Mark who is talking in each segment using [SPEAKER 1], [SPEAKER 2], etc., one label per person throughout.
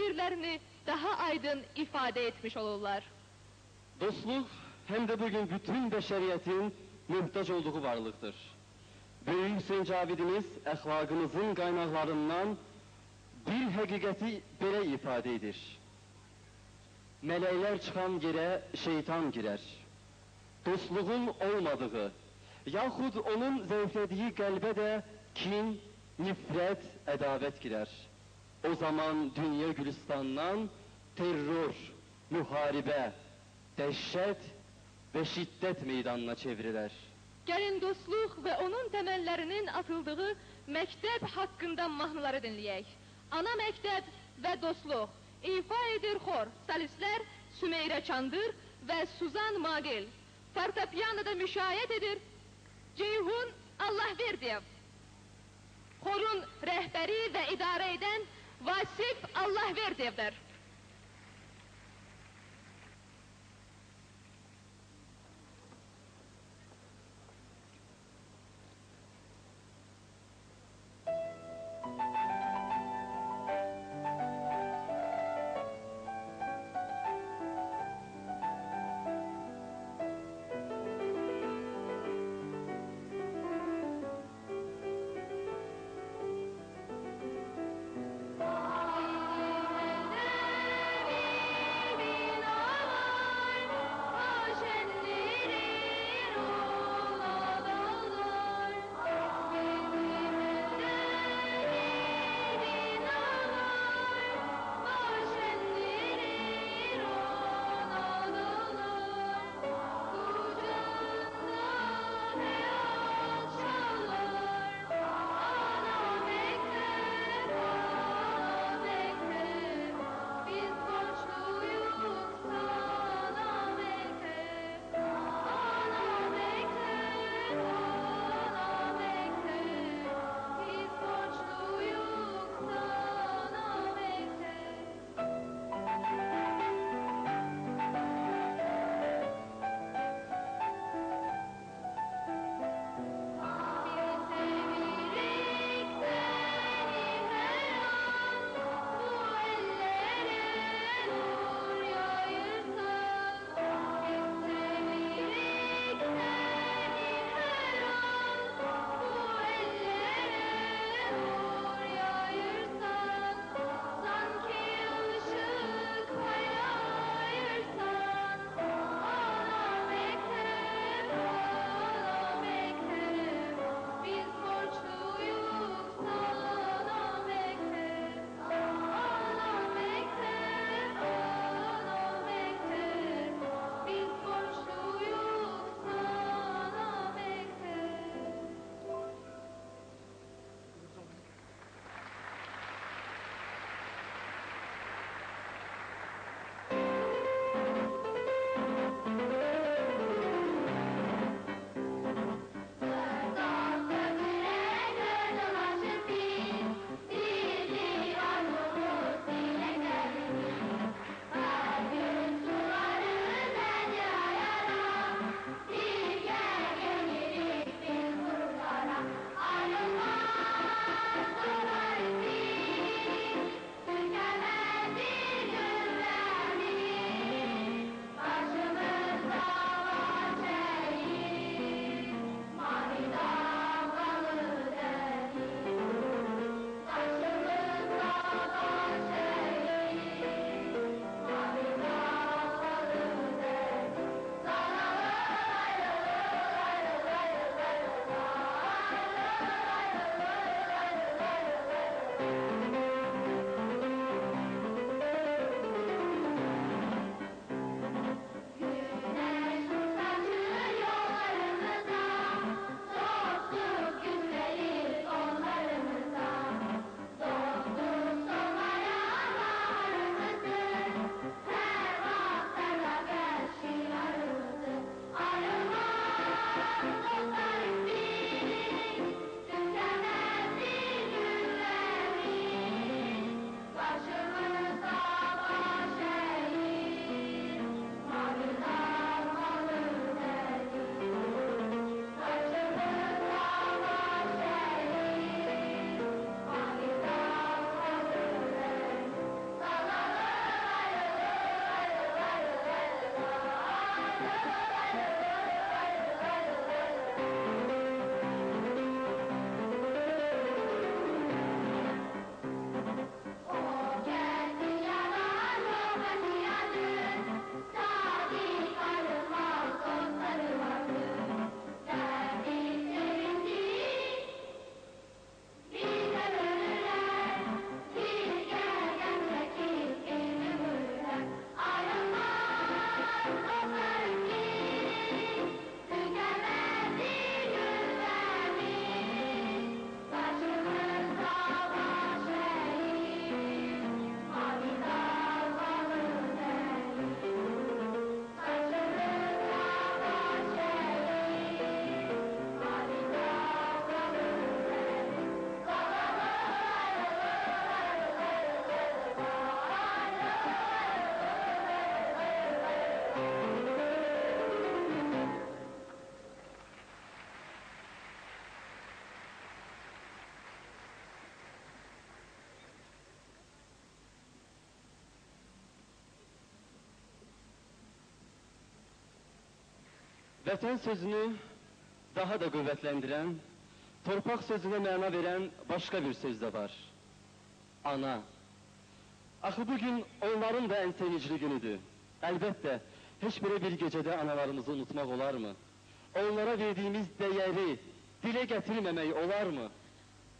[SPEAKER 1] bir-birlerini daha aydın ifade etmiş olurlar.
[SPEAKER 2] Dostluk hem de bugün bütün beşeriyetin muhtaç olduğu varlıktır. Büyük Hüseyin Cavidimiz əxlaqımızın qaynaqlarından bir həqiqəti belə ifade edir. Mələklər çıxan yerə şeytan girer. Dostluğun olmadığı, yaxud onun zəiflədiyi qəlbə də kin, nifrət, ədavət girer. O zaman dünya gülistandan terror, müharibə, dəhşət və şiddət meydanına çevrilir.
[SPEAKER 1] Gəlin dostluq və onun təməllərinin atıldığı məktəb haqqında mahnıları dinləyək. Ana məktəb və dostluq. İfa edir xor, solistlər Sümeyrə Çandır və Suzan Magil. Fortepianoda müşayiət edir Ceyhun Allahverdiyev. Xorun rəhbəri və idarə edən Vasif Allahverdiyevdir.
[SPEAKER 2] Vətən sözünü daha da qüvvətləndirən, torpaq sözünə məna verən başqa bir söz də var. Ana. Axı bugün onların da ən sevincli günüdür. Əlbəttə, heç belə bir gecədə analarımızı unutmaq olarmı? Onlara verdiyimiz dəyəri dilə gətirməmək olarmı?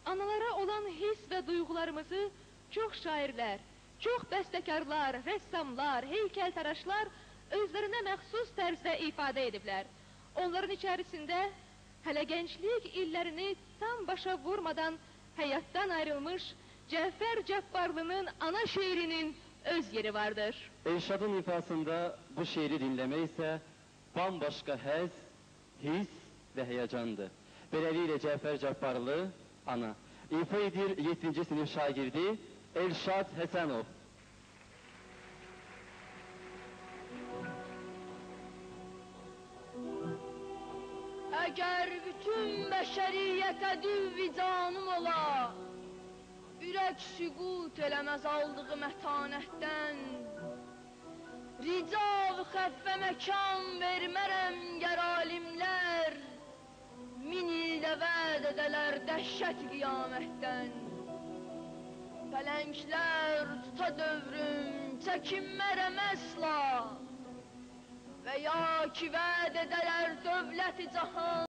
[SPEAKER 1] Analara olan his və duyğularımızı çox şairlər, çox bəstəkarlar, rəssamlar, heykəltaraşlar özlərinə məxsus tərzdə ifadə ediblər. Onların içərisində hələ gənclik illərini tam başa vurmadan həyatdan ayrılmış Cəfər Cabbarlının ana şeirinin öz yeri vardır.
[SPEAKER 2] Elşadın ifasında bu şeiri dinləmək isə bambaşqa həz, his və həyəcandır. Beləliklə Cəfər Cabbarlı, ana, ifa edir 7-ci sinif şagirdi Elşad Həsənov.
[SPEAKER 3] Əgər bütün bəşəriyyətə düv-i canım ola, ürək süqut eləməz aldığı mətanətdən, rica-v xəffə məkan vermərəm gər alimlər, min ildə vəd edələr dəhşət qiyamətdən. Pələnglər tuta dövrüm, çəkinmərəm əsla, və ya ki vəd edələr dövlət-i cahan,